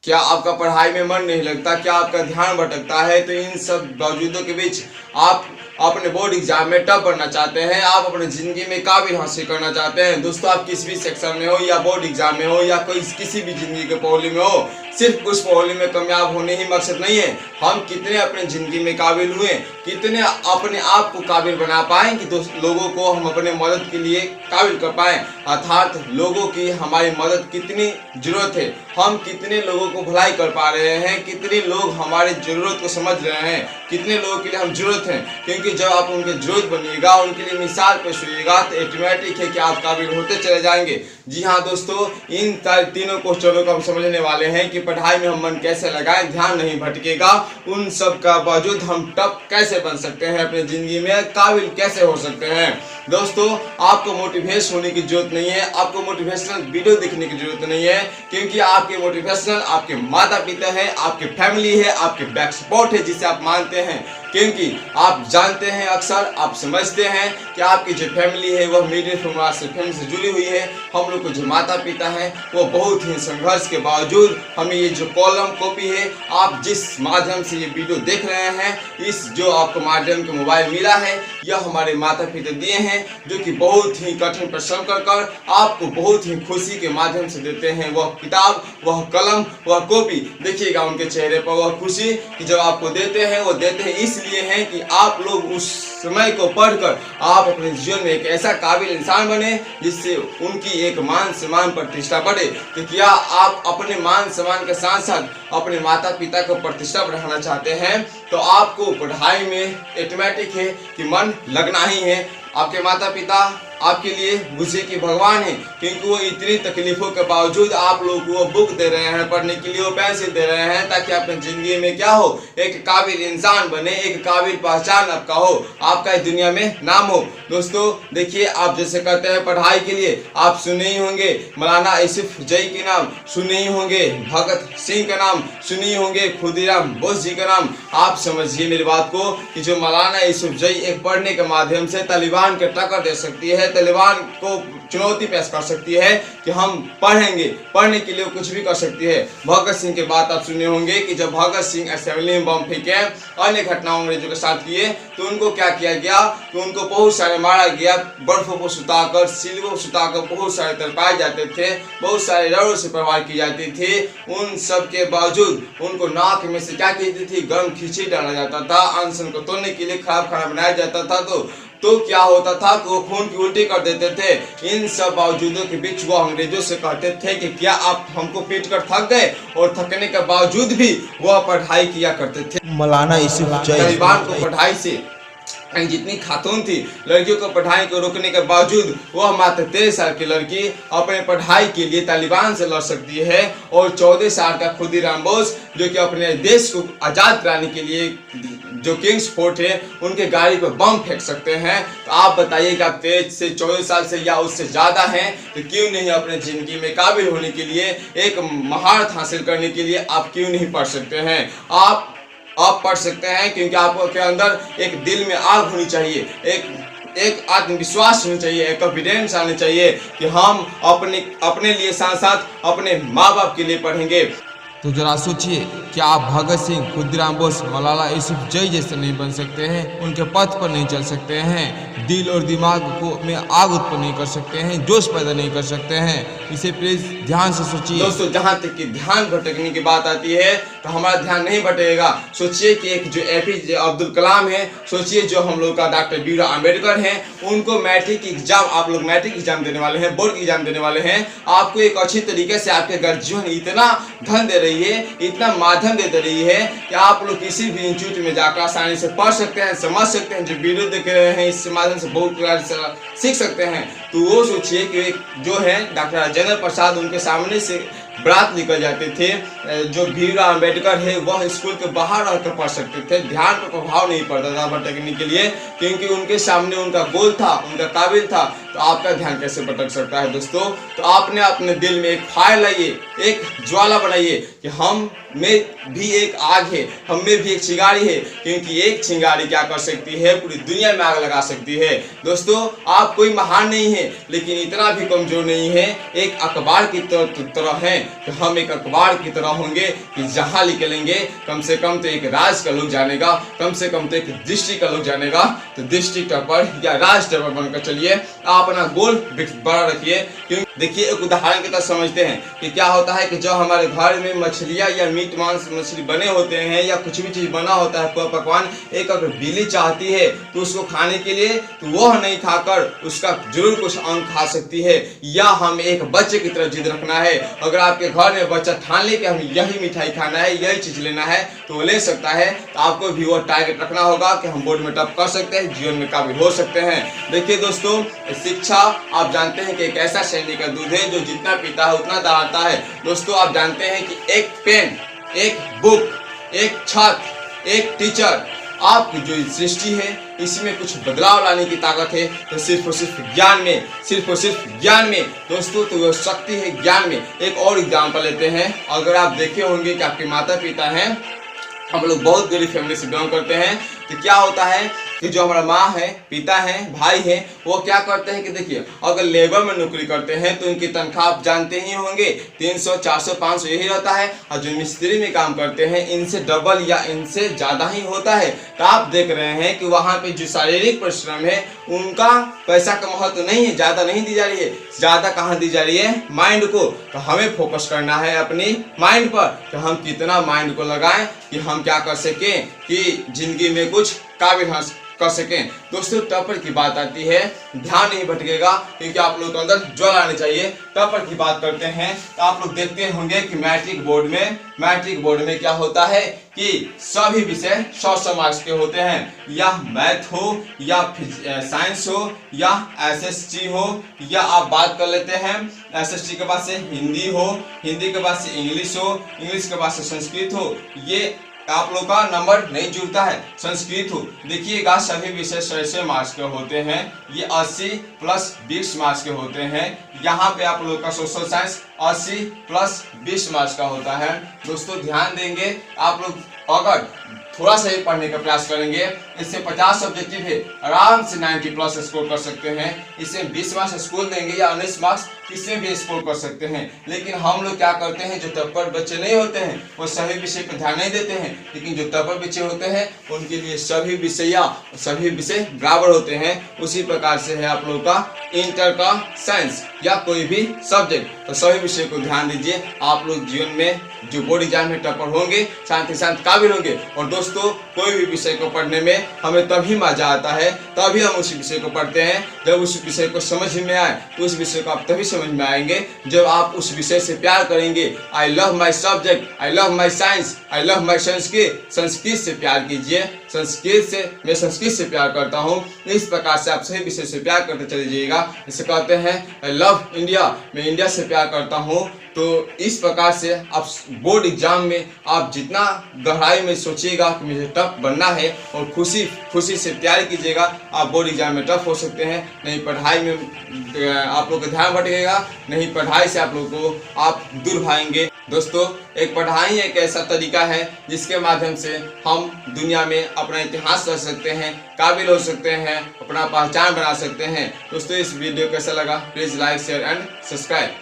क्या आपका पढ़ाई में मन नहीं लगता? क्या आपका ध्यान भटकता है? तो इन सब बावजूदों के बीच आप अपने बोर्ड एग्जाम में टॉप बनना चाहते हैं, आप अपने ज़िंदगी में काबिल हासिल करना चाहते हैं। दोस्तों, आप किसी भी सेक्शन में हो या बोर्ड एग्जाम में हो या कोई किसी भी ज़िंदगी के पहलू में हो, सिर्फ उस पहलू में कामयाब होने ही मकसद नहीं है। हम कितने अपने ज़िंदगी में काबिल हुए, कितने अपने आप को काबिल बना पाएँ कि लोगों को हम अपने मदद के लिए काबिल कर पाएँ, अर्थात लोगों की हमारी मदद कितनी ज़रूरत है, हम कितने लोगों को भलाई कर पा रहे हैं, कितने लोग हमारी ज़रूरत को समझ रहे हैं, कितने लोगों के लिए हम ज़रूरत हैं। क्योंकि जब आप उनकी ज़रूरत बनिएगा, उनके लिए मिसाल पेश होइएगा, तो ऑटोमेटिक है कि आप काबिल होते चले जाएंगे। जी हाँ दोस्तों, इन तीनों क्वेश्चनों को हम समझने वाले हैं कि पढ़ाई में हम मन कैसे लगाएं, ध्यान नहीं भटकेगा, उन सब का बावजूद हम टॉप कैसे बन सकते हैं, अपनी ज़िंदगी में काबिल कैसे हो सकते हैं। दोस्तों, आपको मोटिवेशन होने की जरूरत नहीं है, आपको मोटिवेशनल वीडियो देखने की जरूरत नहीं है, क्योंकि आपके मोटिवेशनल आपके माता पिता है, आपके फैमिली है, आपके बैक सपोर्ट है जिसे आप मानते हैं। क्योंकि आप जानते हैं, अक्सर आप समझते हैं कि आपकी जो फैमिली है वह मिडिल क्लास से फैमिली से जुड़ी हुई है। हम लोग को जो माता पिता हैं वो बहुत ही संघर्ष के बावजूद हमें ये जो कॉलम कॉपी है, आप जिस माध्यम से ये वीडियो देख रहे हैं, इस जो आपको माध्यम के मोबाइल मिला है, यह हमारे माता पिता दिए हैं, जो कि बहुत ही कठिन परिश्रम कर आपको बहुत ही खुशी के माध्यम से देते हैं। वह किताब, वह कलम, वह कॉपी, देखिएगा उनके चेहरे पर वह खुशी कि जब आपको देते हैं, वो देते हैं इसलिए हैं कि आप लोग उस समय को पढ़कर आप अपने जीवन में एक ऐसा काबिल इंसान बने जिससे उनकी एक मान सम्मान प्रतिष्ठा बढ़े। तो क्या आप अपने मान सम्मान के साथ साथ अपने माता पिता को प्रतिष्ठा बढ़ाना चाहते हैं, तो आपको पढ़ाई में ऑटोमेटिक है कि मन लगना ही है। आपके माता पिता आपके लिए बुझे कि भगवान है, क्योंकि वो इतनी तकलीफों के बावजूद आप लोगों को वो बुक दे रहे हैं पढ़ने के लिए, वो पैसे दे रहे हैं ताकि अपनी ज़िंदगी में क्या हो, एक काबिल इंसान बने, एक काबिल पहचान आपका हो, आपका इस दुनिया में नाम हो। दोस्तों देखिए, आप जैसे कहते हैं पढ़ाई के लिए, आप सुने ही होंगे मौलाना यूसुफ जई के नाम, सुने ही होंगे भगत सिंह का नाम, सुने ही होंगे खुदीराम बोस जी का नाम। आप समझिए मेरी बात को कि जो मौलाना यूसुफ जई एक पढ़ने के माध्यम से तालिबान के टक्कर दे सकती है, तालिबान को चुनौती पेश कर सकती है कि हम पढ़ेंगे, पढ़ने के लिए कुछ भी कर सकती है। भगत सिंह की बात आप सुने होंगे कि जब भगत सिंह असेंबली में बम फेंके, अन्य घटनाओं अंग्रेजों के साथ किए, तो उनको क्या किया गया कि उनको बहुत सारे मारा गया, बर्फों को सुताकर, सिलवों को सुताकर बहुत सारे तड़पाए जाते थे, बहुत सारे रड़ों से प्रहार की जाती थी। उन सब के बावजूद उनको नाक में से क्या की थी, गर्म खींची डाला जाता था, अनशन को तोड़ने के लिए खराब खाना बनाया जाता था। तो क्या होता था कि वो खून की उल्टी कर देते थे। इन सब बावजूदों के बीच वो अंग्रेजों से कहते थे कि क्या आप हमको पीट कर थक गए, और थकने के बावजूद भी वह पढ़ाई किया करते थे। मौलाना यूसुफ जई तालिबान को पढ़ाई से जितनी खातून थी, लड़कियों को पढ़ाई को रोकने के बावजूद वह मात्र 13 साल की लड़की अपने पढ़ाई के लिए तालिबान से लड़ सकती है, और 14 साल का खुदीराम बोस जो कि अपने देश को आज़ाद कराने के लिए जो किंग्स फोर्ट है उनके गाड़ी पर बम फेंक सकते हैं। तो आप बताइएगा, 13 से 14 साल से या उससे ज़्यादा हैं, तो क्यों नहीं अपने ज़िंदगी में काबिल होने के लिए, एक महारत हासिल करने के लिए आप क्यों नहीं पढ़ सकते हैं? आप पढ़ सकते हैं, क्योंकि आपके अंदर एक दिल में आग होनी चाहिए, एक आत्मविश्वास होना चाहिए, एक कॉन्फिडेंस आना चाहिए कि हम अपने लिए साथ साथ अपने माँ बाप के लिए पढ़ेंगे। तो जरा सोचिए, क्या आप भगत सिंह, खुदीराम बोस, मौलाना यूसुफ जई जैसे नहीं बन सकते हैं? उनके पथ पर नहीं चल सकते हैं? दिल और दिमाग को में आग उत्पन्न नहीं कर सकते हैं? जोश पैदा नहीं कर सकते हैं? इसे प्लीज ध्यान से सोचिए। दोस्तों, जहाँ तक कि ध्यान भटकने की बात आती है तो हमारा ध्यान नहीं भटकेगा। सोचिए कि एक जो APJ अब्दुल कलाम है, सोचिए जो हम लोग का डॉक्टर BR अम्बेडकर हैं, उनको मैट्रिक एग्जाम, आप लोग मैट्रिक एग्जाम देने वाले हैं, बोर्ड एग्जाम देने वाले हैं, आपको एक अच्छी तरीके से आपके गर्जियन इतना धन दे रही है, इतना माध्यम दे रही है कि आप लोग किसी भी इंस्टीट्यूट में जाकर आसानी से पढ़ सकते हैं, समझ सकते हैं, जो वीडियो देख रहे हैं इस माध्यम से बहुत सीख सकते हैं। तो वो सोचिए कि जो है डॉक्टर राजेंद्र प्रसाद, उनके सामने से बरात निकल जाते थे, जो BR अम्बेडकर है वह स्कूल के बाहर रहकर पढ़ सकते थे, ध्यान पर प्रभाव नहीं पड़ता था भटकने के लिए, क्योंकि उनके सामने उनका गोल था, उनका काबिल था। तो आपका ध्यान कैसे भटक सकता है दोस्तों? तो आपने अपने दिल में एक फायर लाइए, एक ज्वाला बनाइए कि हम में भी एक आग है, हम में भी एक चिंगारी है, क्योंकि एक चिंगारी क्या कर सकती है, पूरी दुनिया में आग लगा सकती है। दोस्तों, आप कोई महान नहीं है, लेकिन इतना भी कमजोर नहीं है, एक अखबार की तरह हैं कि हम एक अखबार की तरह होंगे कि जहां निकलेंगे कम से कम तो एक राज्य का लोग जानेगा, कम से कम तो एक डिस्ट्रिक्ट का लोग जानेगा। तो डिस्ट्रिक्ट टॉपर या राज्य टॉपर बनकर चलिए, आप अपना गोल बड़ा रखिए। क्योंकि देखिए एक उदाहरण की तरह समझते हैं कि क्या होता है कि जब हमारे घर में मछलियाँ या मीट मांस मछली बने होते हैं या कुछ भी चीज़ बना होता है पकवान, एक अगर बिल्ली चाहती है तो उसको खाने के लिए, तो वह नहीं खाकर उसका जरूर कुछ अंग खा सकती है। या हम एक बच्चे की तरह जिद रखना है। अगर आपके घर में बच्चा ठान ले कि हम यही मिठाई खाना है, यही चीज़ लेना है, तो वो ले सकता है। तो आपको भी वो टारगेट रखना होगा कि हम बोर्ड में टॉप कर सकते हैं, जीवन में काबिल हो सकते हैं। देखिए दोस्तों, शिक्षा आप जानते हैं कि एक ऐसा सैनिक का दूध है जो जितना पीता है उतना दहाड़ता है। दोस्तों आप जानते हैं कि एक पेन, एक बुक, एक छात्र, एक टीचर, आपकी जो सृष्टि है इसमें कुछ बदलाव लाने की ताकत है। तो सिर्फ और सिर्फ ज्ञान में, सिर्फ और सिर्फ ज्ञान में दोस्तों, तो वो शक्ति है ज्ञान में। एक और एग्जाम्पल लेते हैं। अगर आप देखे होंगे कि आपके माता पिता हैं, हम लोग बहुत गरीब फैमिली से बिलोंग करते हैं, तो क्या होता है कि जो हमारा माँ है, पिता हैं, भाई हैं, वो क्या करते हैं कि देखिए अगर लेबर में नौकरी करते हैं तो उनकी तनख्वाह आप जानते ही होंगे 300, 400, 500 यही रहता है। और जो मिस्त्री में काम करते हैं इनसे डबल या इनसे ज़्यादा ही होता है। तो आप देख रहे हैं कि वहाँ पे जो शारीरिक परिश्रम है उनका पैसा का महत्व नहीं है, ज़्यादा नहीं दी जा रही है। ज़्यादा कहाँ दी जा रही है? माइंड को। तो हमें फोकस करना है अपनी माइंड पर कि हम कितना माइंड को लगाएं कि हम क्या कर सकें कि जिंदगी में कुछ काबिल हासिल कर सकें। दोस्तों टॉपर की बात आती है, ध्यान नहीं भटकेगा क्योंकि आप लोगों के अंदर ज्वाला आनी चाहिए। टॉपर की बात करते हैं तो आप लोग देखते होंगे कि मैट्रिक बोर्ड में क्या होता है कि सभी विषय 100 मार्क्स के होते हैं। या मैथ हो या साइंस हो या एसएसटी हो, या आप बात कर लेते हैं एसएसटी के बाद से हिंदी हो, हिंदी के बाद से इंग्लिश हो, इंग्लिश के बाद से संस्कृत हो। ये आप लोग का नंबर नहीं जुड़ता है। संस्कृत हो देखिएगा सभी विषय 100 मार्क्स के होते हैं। ये 80 प्लस 20 मार्क्स के होते हैं। यहाँ पे आप लोग का सोशल साइंस 80 प्लस 20 मार्क्स का होता है। दोस्तों ध्यान देंगे, आप लोग अगर थोड़ा सा ही पढ़ने का प्रयास करेंगे, इससे 50 सब्जेक्टिव है, आराम से 90 प्लस स्कोर कर सकते हैं। इससे 20 मार्क्स स्कोर देंगे या 19 मार्क्स इसमें भी स्कोर कर सकते हैं। लेकिन हम लोग क्या करते हैं, जो टॉपर बच्चे नहीं होते हैं वो सभी विषय पर ध्यान नहीं देते हैं। लेकिन जो टॉपर बच्चे होते हैं उनके लिए सभी विषय बराबर होते हैं। उसी प्रकार से है आप लोग का इंटर का साइंस या कोई भी सब्जेक्ट, तो सभी विषय को ध्यान दीजिए। आप लोग जीवन में जो बोर्ड एग्जाम में टॉपर होंगे साथ ही साथ काबिल होंगे। और दोस्तों कोई भी विषय को पढ़ने में हमें तभी मजा आता है, तभी हम उस विषय को पढ़ते हैं जब उस विषय को समझ में आए। तो उस विषय को आप तभी समझ में आएंगे जब आप उस विषय से प्यार करेंगे। I love my subject, I love my science, I love my Sanskrit. Sanskrit से प्यार कीजिए, मैं संस्कृत से प्यार करता हूँ। इस प्रकार से आप सही विषय से प्यार करते चले जाइएगा। जैसे कहते हैं आई लव इंडिया, मैं इंडिया से प्यार करता हूँ। तो इस प्रकार से आप बोर्ड एग्जाम में आप जितना गहराई में सोचिएगा कि मुझे टॉप बनना है और खुशी से तैयारी कीजिएगा, आप बोर्ड एग्जाम में टॉप हो सकते हैं। नहीं पढ़ाई में आप लोग का ध्यान भटकेगा, नहीं पढ़ाई से आप लोग को आप दूर भागेंगे। दोस्तों एक पढ़ाई एक ऐसा तरीका है जिसके माध्यम से हम दुनिया में अपना इतिहास रच सकते हैं, काबिल हो सकते हैं, अपना पहचान बना सकते हैं। दोस्तों इस वीडियो कैसा लगा please like share and subscribe.